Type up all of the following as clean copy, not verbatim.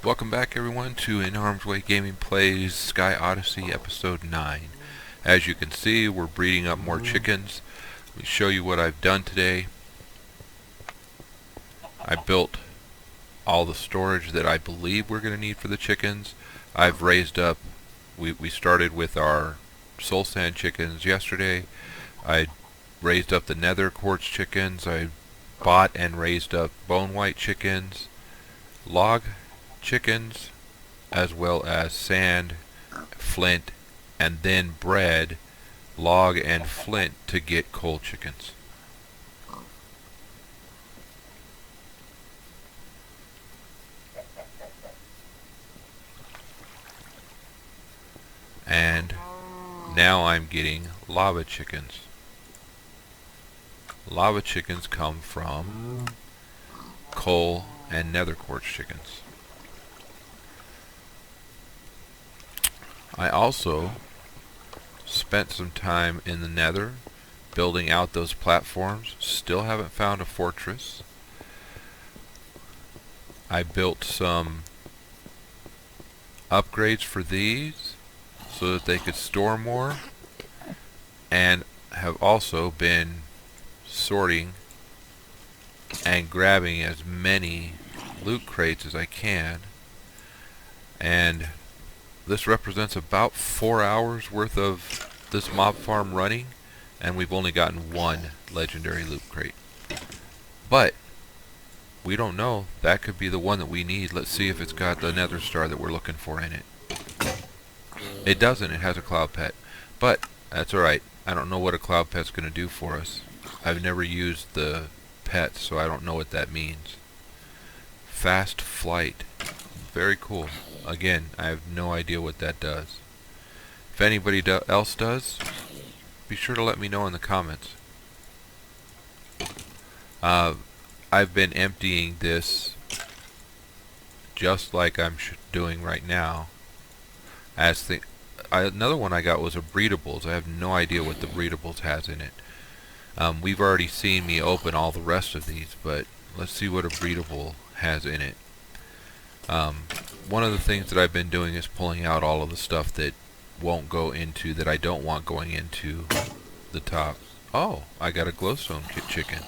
Welcome back everyone to In Harm's Way Gaming Plays Sky Odyssey Episode 9. As you can see, we're breeding up more chickens. Let me show you what I've done today. I built all the storage that I believe we're going to need for the chickens. I've raised up, we started with our soul sand chickens yesterday. I raised up the nether quartz chickens. I bought and raised up bone white chickens, log chickens, as well as sand, flint, and then bred log and flint to get coal chickens. And now I'm getting lava chickens. Lava chickens come from coal and nether quartz chickens. I also spent some time in the nether building out those platforms. Still haven't found a fortress. I built some upgrades for these so that they could store more, and have also been sorting and grabbing as many loot crates as I can. And this represents about 4 hours worth of this mob farm running, and we've only gotten one legendary loot crate. But we don't know. That could be the one that we need. Let's see if it's got the nether star that we're looking for in it. It doesn't. It has a cloud pet. But that's alright. I don't know what a cloud pet's going to do for us. I've never used the pet, so I don't know what that means. Fast flight. Very cool. Again, I have no idea what that does. If anybody else does, be sure to let me know in the comments. I've been emptying this just like I'm doing right now. Another one I got was a breedables. I have no idea what the breedables has in it. We've already seen me open all the rest of these, but let's see what a breedable has in it. One of the things that I've been doing is pulling out all of the stuff that won't go into, that I don't want going into the top. Oh, I got a glowstone chicken.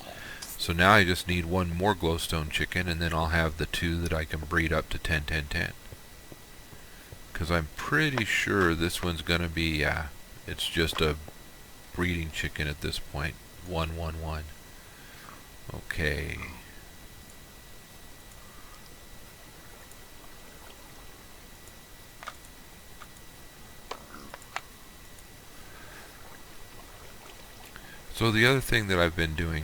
So now I just need one more glowstone chicken, and then I'll have the two that I can breed up to 10, 10, 10. Because I'm pretty sure this one's going to be, it's just a breeding chicken at this point. 1, 1, 1. Okay. So the other thing that I've been doing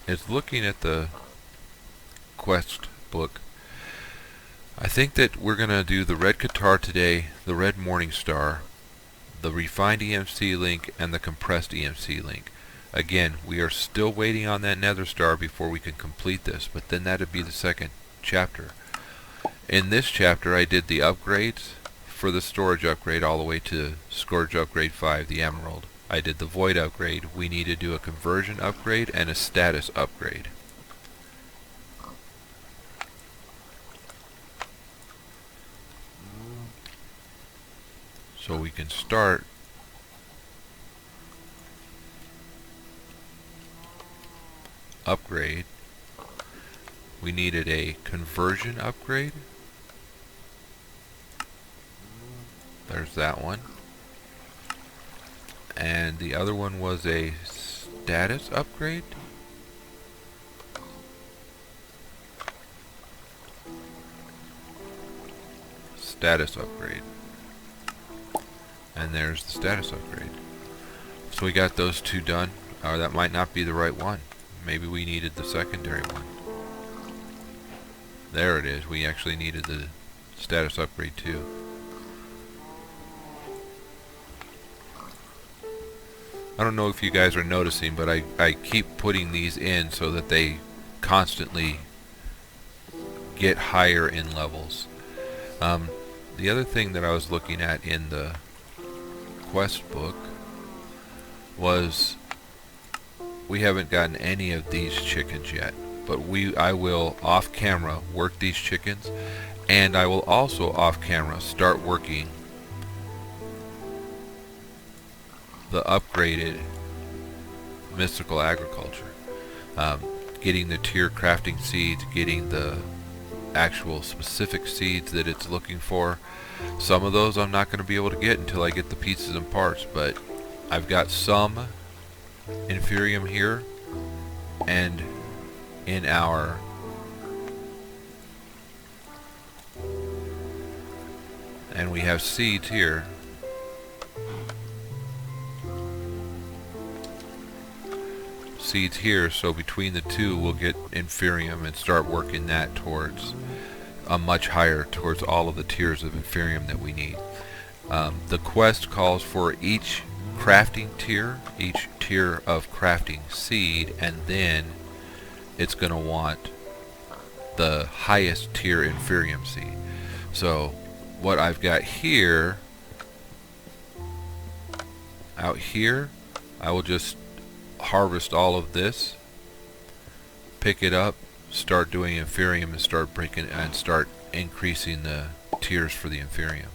is looking at the quest book. I think that we're going to do the red Qatar today, the red Morning Star, the refined EMC link, and the compressed EMC link. Again, we are still waiting on that nether star before we can complete this, but then that'd be the second chapter. In this chapter I did the upgrades for the storage upgrade all the way to storage upgrade 5, the emerald. I did the void upgrade. We need to do a conversion upgrade and a status upgrade. So we can start upgrade. We needed a conversion upgrade. There's that one. And the other one was a status upgrade. Status upgrade. And there's the status upgrade. So we got those two done. Or that might not be the right one. Maybe we needed the secondary one. There it is. We actually needed the status upgrade too. I don't know if you guys are noticing, but I keep putting these in so that they constantly get higher in levels. The other thing that I was looking at in the quest book was we haven't gotten any of these chickens yet. but I will off camera work these chickens, and I will also off camera start working the upgraded mystical agriculture, getting the tier crafting seeds, getting the actual specific seeds that it's looking for. Some of those I'm not going to be able to get until I get the pieces and parts, but I've got some Inferium here, and in our and we have seeds here. Seeds here, so between the two we'll get Inferium and start working that towards a much higher, towards all of the tiers of Inferium that we need. The quest calls for each crafting tier, each tier of crafting seed, and then it's going to want the highest tier Inferium seed. So what I've got here, out here, I will just harvest all of this, pick it up, start doing Inferium, and start breaking and start increasing the tiers for the Inferium.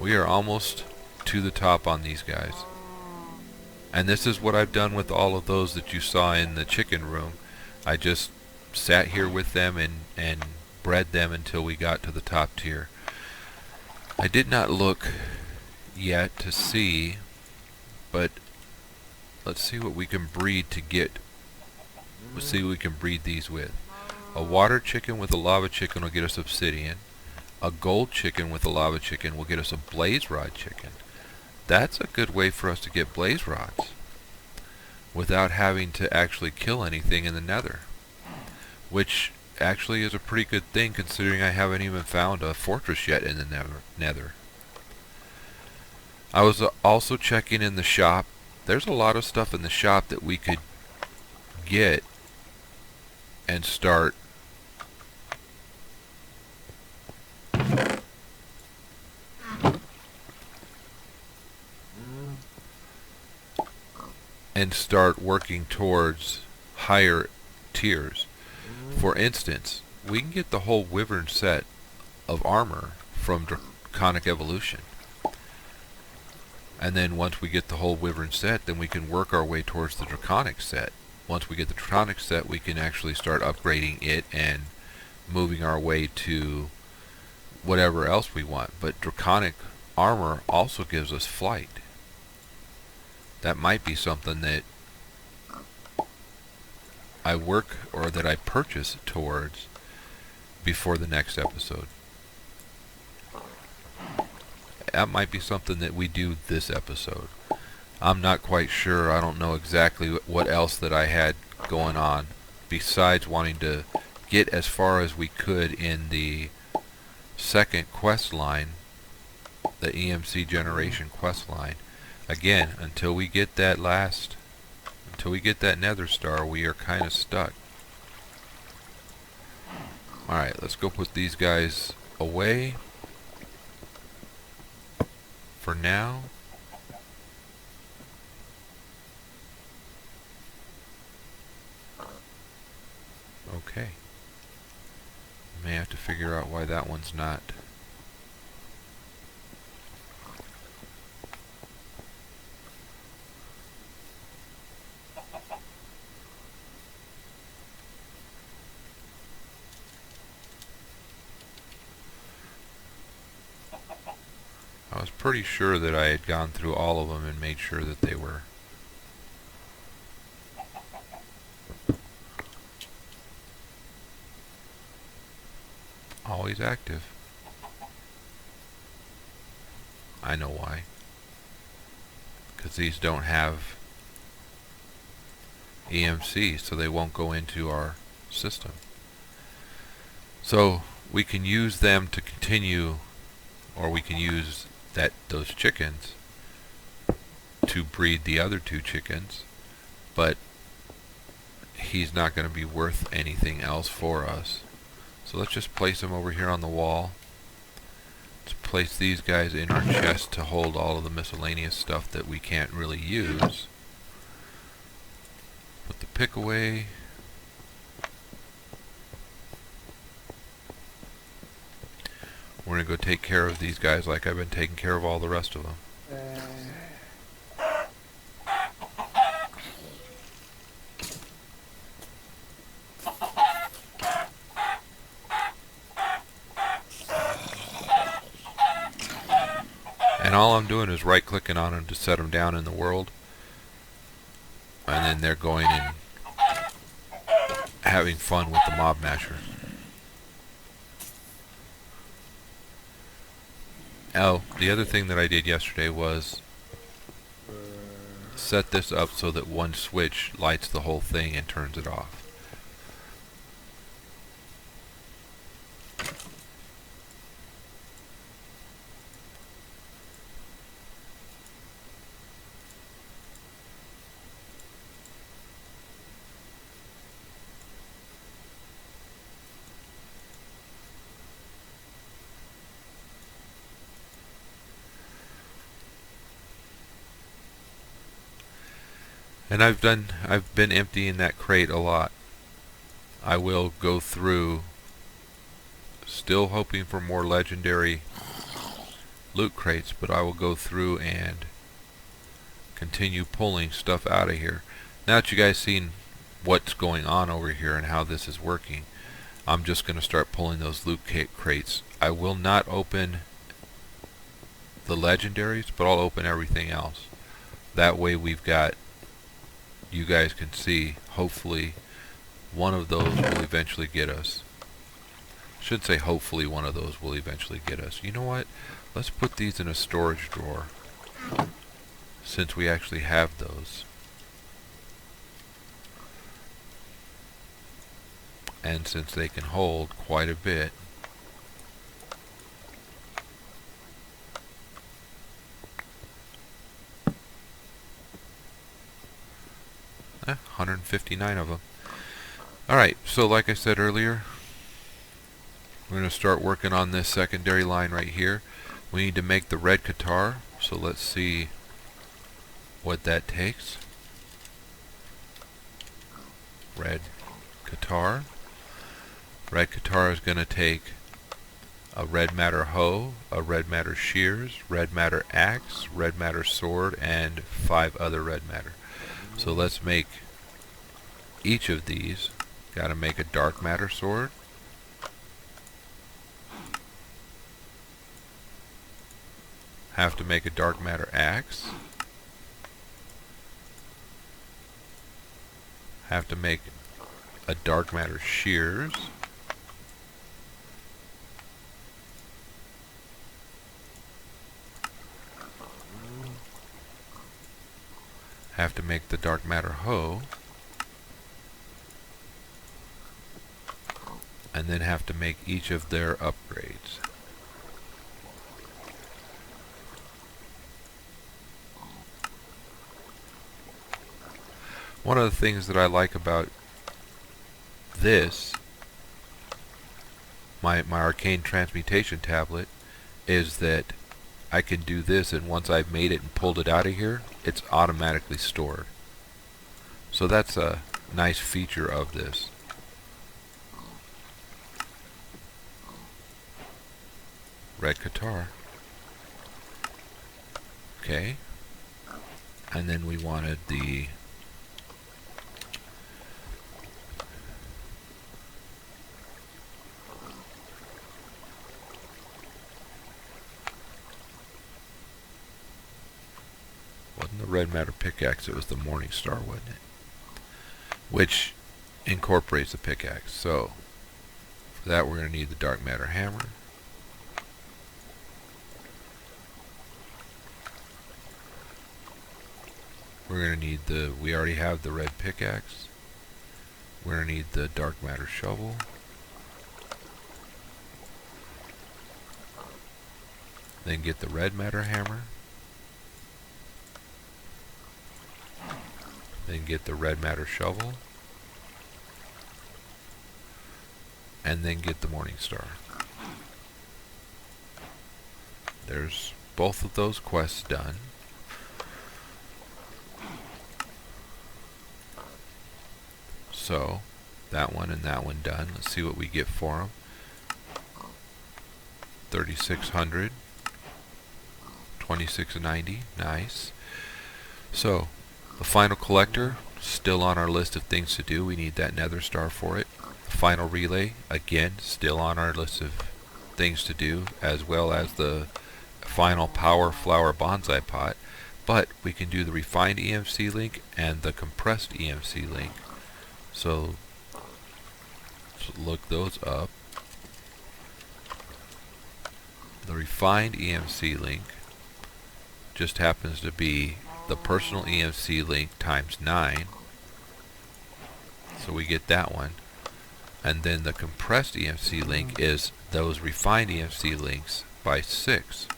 We are almost to the top on these guys, and this is what I've done with all of those that you saw in the chicken room. I just sat here with them and bred them until we got to the top tier. I did not look yet to see, but let's see what we can breed to get. Let's see what we can breed these with. A water chicken with a lava chicken will get us obsidian. A gold chicken with a lava chicken will get us a blaze rod chicken. That's a good way for us to get blaze rods without having to actually kill anything in the nether, which actually is a pretty good thing considering I haven't even found a fortress yet in the nether. I was also checking in the shop. There's a lot of stuff in the shop that we could get and start working towards higher tiers. For instance, we can get the whole wyvern set of armor from Draconic Evolution. And then once we get the whole wyvern set, then we can work our way towards the Draconic set. Once we get the Draconic set, we can actually start upgrading it and moving our way to whatever else we want. But Draconic armor also gives us flight. That might be something that I work, or that I purchase towards before the next episode. That might be something that we do this episode. I'm not quite sure. I don't know exactly what else that I had going on besides wanting to get as far as we could in the second quest line, the EMC generation quest line. Again, until we get that nether star, we are kind of stuck. Alright, let's go put these guys away for now. Okay. May have to figure out why that one's not. I was pretty sure that I had gone through all of them and made sure that they were always active. I know why. Because these don't have EMC, so they won't go into our system. So we can use them to continue, or we can use those chickens to breed the other two chickens, but he's not going to be worth anything else for us. So let's just place him over here on the wall. Let's place these guys in our chest to hold all of the miscellaneous stuff that we can't really use. Put the pick away. We're going to go take care of these guys like I've been taking care of all the rest of them. And all I'm doing is right clicking on them to set them down in the world. And then they're going and having fun with the mob masher. Oh, the other thing that I did yesterday was set this up so that one switch lights the whole thing and turns it off. And I've been emptying that crate a lot. I will go through, still hoping for more legendary loot crates, but I will go through and continue pulling stuff out of here. Now that you guys seen what's going on over here and how this is working, I'm just going to start pulling those loot crates. I will not open the legendaries, but I'll open everything else. That way we've got, you guys can see, hopefully one of those will eventually get us. Should say hopefully one of those will eventually get us. You know what? Let's put these in a storage drawer, since we actually have those. And since they can hold quite a bit. Eh, 159 of them. Alright, so like I said earlier, we're going to start working on this secondary line right here. We need to make the red guitar, so let's see what that takes. Red guitar. Red guitar is going to take a red matter hoe, a red matter shears, red matter axe, red matter sword, and 5 other red matter. So let's make each of these. Got to make a dark matter sword. Have to make a dark matter axe. Have to make a dark matter shears. Have to make the dark matter hoe. And then have to make each of their upgrades. One of the things that I like about this, my arcane transmutation tablet, is that I can do this, and once I've made it and pulled it out of here, it's automatically stored. So that's a nice feature of this. Red guitar. Okay. And then we wanted the wasn't the red matter pickaxe, it was the morning star, wasn't it? Which incorporates the pickaxe. So for that we're going to need the dark matter hammer. We're going to need we already have the red pickaxe. We're going to need the dark matter shovel. Then get the red matter hammer. Then get the red matter shovel. And then get the morning star. There's both of those quests done. So that one and that one done. Let's see what we get for them. 3,600. 2690. Nice. So the final collector, still on our list of things to do. We need that nether star for it. The final relay, again, still on our list of things to do, as well as the final power flower bonsai pot. But we can do the refined EMC link and the compressed EMC link. So let's look those up. The refined EMC link just happens to be the personal EMC link times 9. So we get that one. And then the compressed EMC link is those refined EMC links by 6.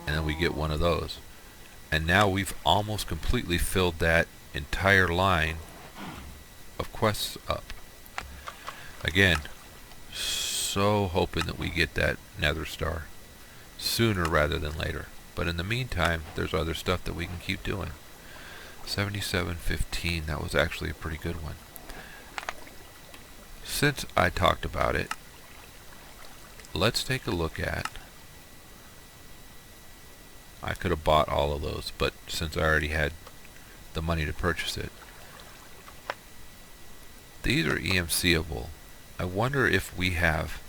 And then we get one of those. And now we've almost completely filled that entire line of quests up. Again, so hoping that we get that nether star sooner rather than later. But in the meantime, there's other stuff that we can keep doing. 7715, that was actually a pretty good one. Since I talked about it, let's take a look at... I could have bought all of those, but since I already had the money to purchase it. These are EMCable. I wonder if we have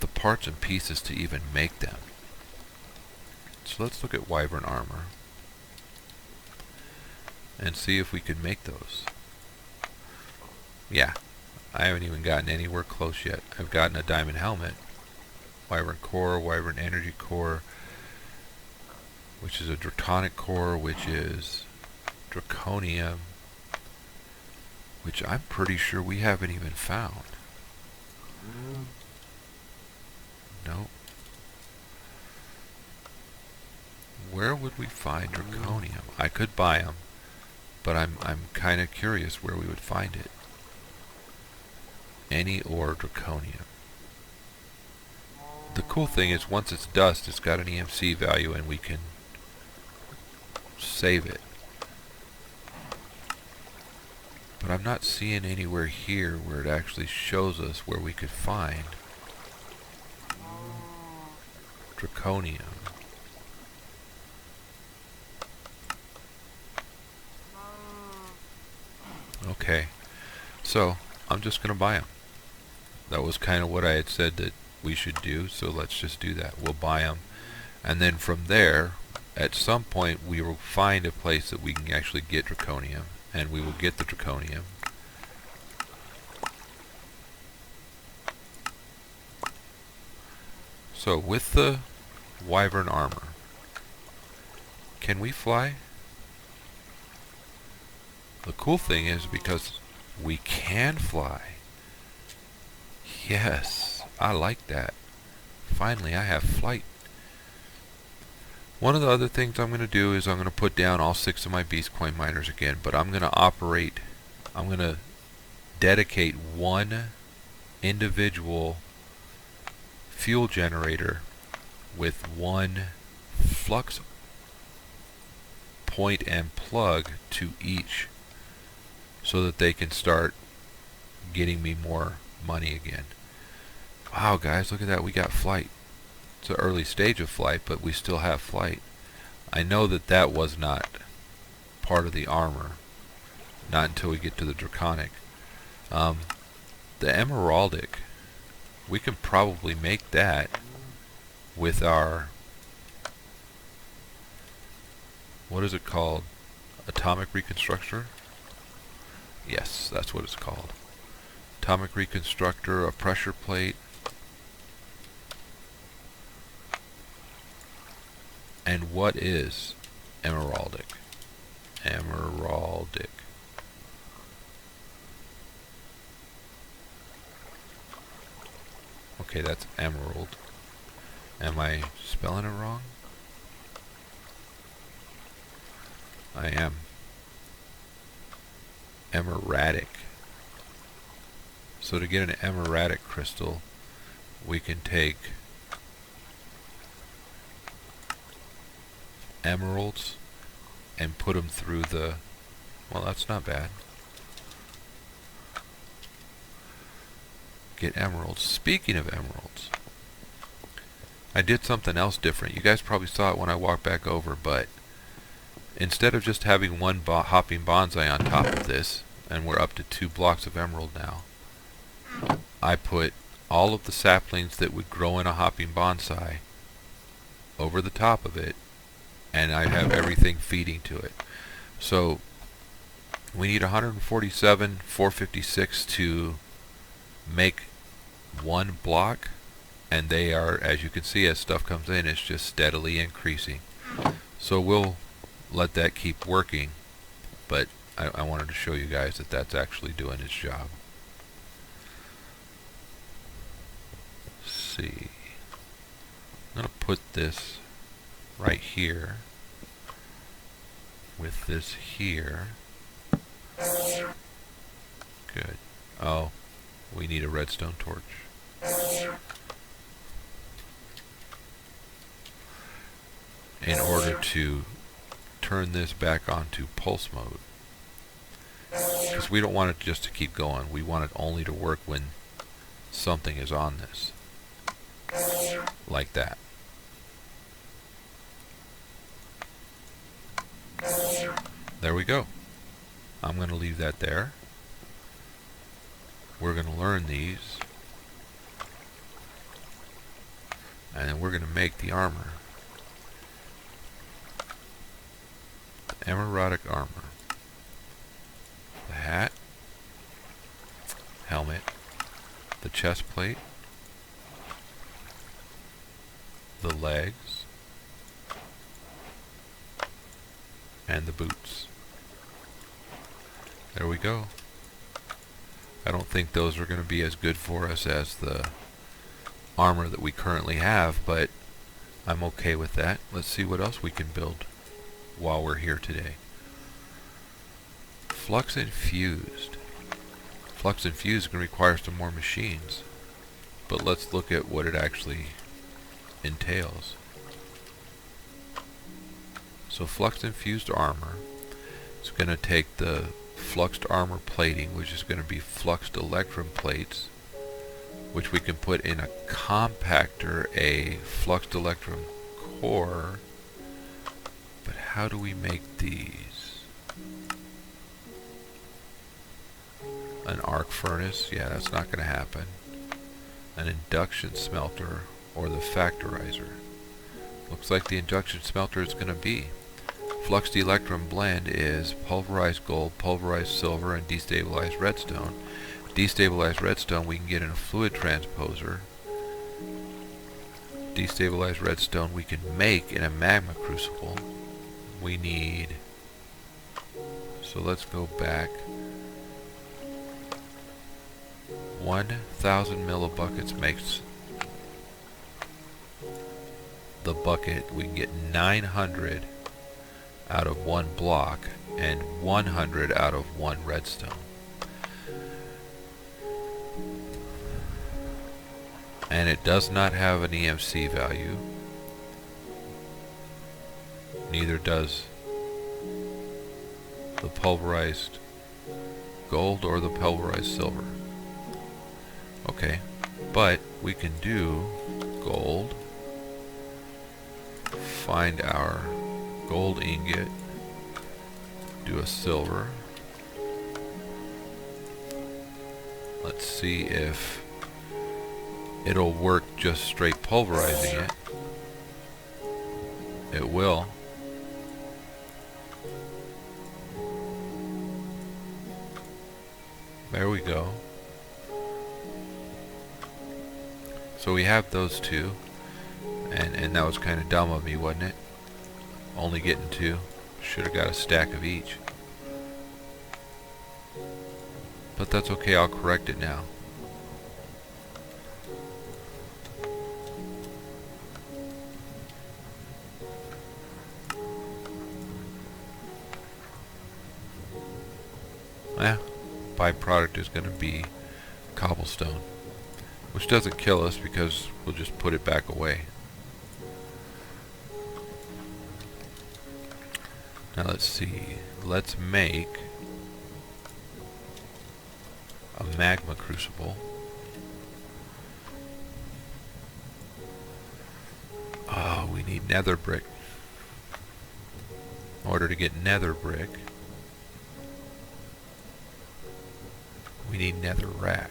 the parts and pieces to even make them. So let's look at wyvern armor and see if we could make those. Yeah, I haven't even gotten anywhere close yet. I've gotten a diamond helmet, wyvern core, wyvern energy core, which is a draconic core, which is draconium, which I'm pretty sure we haven't even found. Nope. Where would we find draconium? I could buy them, but I'm kind of curious where we would find it. Any ore draconium. The cool thing is once it's dust, it's got an EMC value and we can save it. But I'm not seeing anywhere here where it actually shows us where we could find draconium. Okay, so I'm just going to buy them. That was kind of what I had said that we should do, so let's just do that. We'll buy them, and then from there, at some point, we will find a place that we can actually get draconium, and we will get the draconium. So with the wyvern armor, can we fly? The cool thing is because we can fly. Yes, I like that. Finally, I have flight. One of the other things I'm going to do is I'm going to put down all 6 of my beast coin miners again, but I'm going to dedicate one individual fuel generator with one flux point and plug to each, so that they can start getting me more money again. Wow, guys, look at that. We got flight. It's an early stage of flight, but we still have flight. I know that that was not part of the armor. Not until we get to the draconic. The emeraldic, we can probably make that with our... what is it called? Atomic reconstructor? Yes, that's what it's called. Atomic reconstructor, a pressure plate, and what is emeraldic? Emeraldic. Okay, that's emerald. Am I spelling it wrong? I am. Emeradic. So to get an emeradic crystal, we can take emeralds and put them through the... well, that's not bad. get emeralds. Speaking of emeralds, I did something else different. You guys probably saw it when I walked back over, but instead of just having one hopping bonsai on top of this, and we're up to 2 blocks of emerald now, I put all of the saplings that would grow in a hopping bonsai over the top of it, and I have everything feeding to it. So we need 147, 456 to make 1 block, and they are, as you can see, as stuff comes in, it's just steadily increasing. So we'll let that keep working, but I wanted to show you guys that that's actually doing its job. Let's see. I'm going to put this right here with this here. Good. Oh, we need a redstone torch. In order to turn this back onto pulse mode. Because we don't want it just to keep going. We want it only to work when something is on this. Like that. There we go. I'm going to leave that there. We're going to learn these. And then we're going to make the armor. The emeraldic armor. The hat. Helmet. The chest plate. The legs. And the boots. There we go. I don't think those are going to be as good for us as the armor that we currently have, but I'm okay with that. Let's see what else we can build while we're here today. Flux infused. Flux infused is going to require some more machines, but let's look at what it actually entails. So flux infused armor is going to take the fluxed armor plating, which is going to be fluxed electrum plates, which we can put in a compactor, a fluxed electrum core. But how do we make these? An arc furnace? Yeah, that's not going to happen. An induction smelter or the factorizer. Looks like the induction smelter is going to be. Fluxed electrum blend is pulverized gold, pulverized silver, and destabilized redstone. Destabilized redstone we can get in a fluid transposer. Destabilized redstone we can make in a magma crucible. We need... So let's go back. 1,000 millibuckets makes the bucket. We can get 900 out of 1 block and 100 out of 1 redstone. And it does not have an EMC value. Neither does the pulverized gold or the pulverized silver. Okay, but we can do gold. Find our gold ingot, do a silver. Let's see if it'll work just straight pulverizing it. It will. There we go. So we have those two, and that was kind of dumb of me, wasn't it? Only getting 2. Should have got a stack of each. But that's okay, I'll correct it now. Byproduct is going to be cobblestone, which doesn't kill us because we'll just put it back away. Now let's see, let's make a magma crucible. need nether brick. In order to get nether brick, we need nether rack.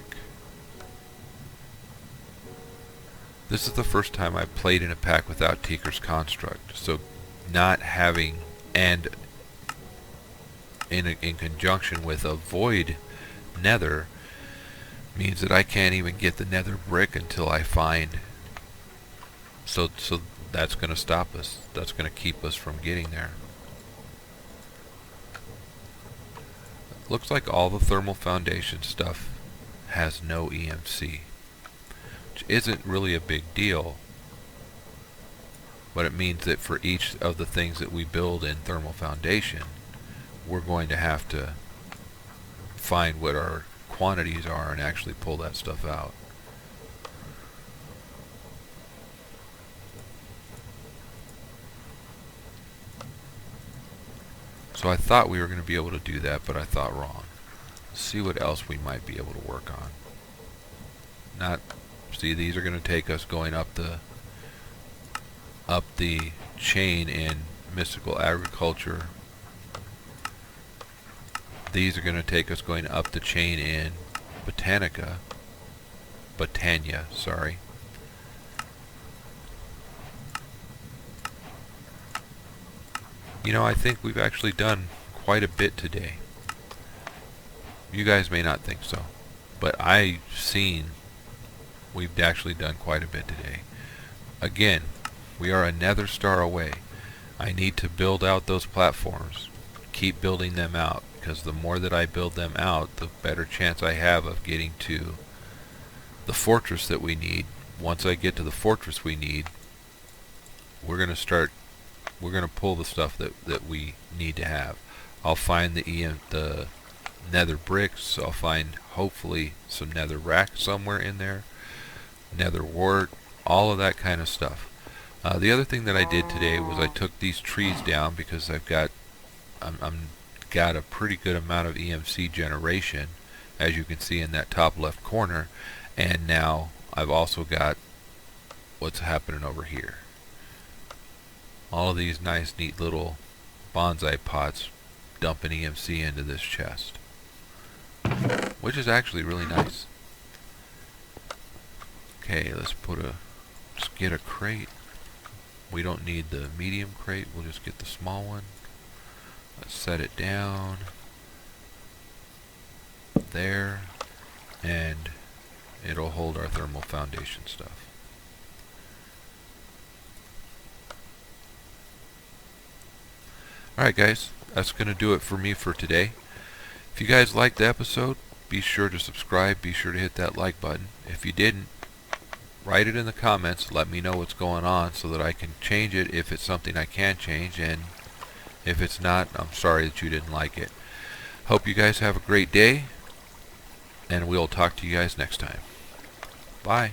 This is the first time I've played in a pack without Tinker's Construct, so not having, and in conjunction with a void nether, means that I can't even get the nether brick until I find. So that's going to stop us. That's going to keep us from getting there. Looks like all the thermal foundation stuff has no EMC, which isn't really a big deal, but it means that for each of the things that we build in thermal foundation, we're going to have to find what our quantities are and actually pull that stuff out. So I thought we were going to be able to do that, but I thought wrong. Let's see what else we might be able to work on. See, these are going to take us going up the chain in mystical agriculture. These are going to take us going up the chain in Botania, sorry. You know, I think we've actually done quite a bit today. You guys may not think so, but I've seen we've actually done quite a bit today. Again, we are a nether star away. I need to build out those platforms. Keep building them out, because the more that I build them out, the better chance I have of getting to the fortress that we need. Once I get to the fortress we need, we're going to pull the stuff that we need to have. I'll find the nether bricks. I'll find hopefully some nether rack somewhere in there, nether wart, all of that kind of stuff. The other thing that I did today was I took these trees down because I'm got a pretty good amount of EMC generation, as you can see in that top left corner, and now I've also got what's happening over here. All of these nice neat little bonsai pots dumping EMC into this chest, which is actually really nice. Okay, let's get a crate. We don't need the medium crate, we'll just get the small one. Let's set it down there, and it'll hold our thermal foundation stuff. Alright guys, that's going to do it for me for today. If you guys liked the episode, be sure to subscribe, be sure to hit that like button. If you didn't, write it in the comments, let me know what's going on so that I can change it if it's something I can change, and if it's not, I'm sorry that you didn't like it. Hope you guys have a great day, and we'll talk to you guys next time. Bye.